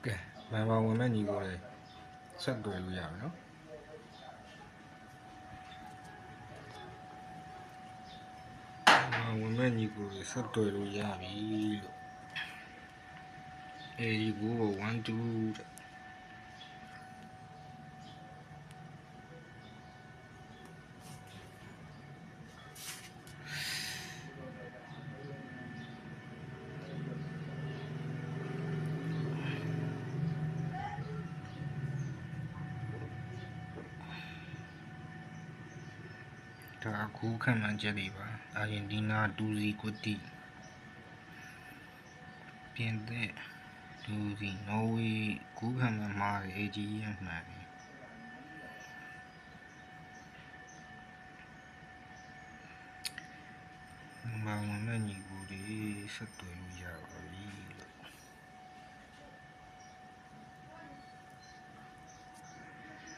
ကဲမန်ပါဝင်မဲ့ညီကိုလည်းဆက်တွေ့လို့ရပြီနော်ဝင်မဲ့ညီကိုလည်းဆက်တွေ့လို့ရပြီလို့အေးကို1 2တဲ့ဒါအခုခံမှန်းချက်တွေပါအာဂျင်တီးနား2-0ကွတီပြင်သစ်2-0နော်ဝေးကူခံမှန်းမှားတယ် AGM မှန်တယ်မန်ဝင်မဲ့ညီကိုတွေဆက်တွေ့လို့ရပါပြီ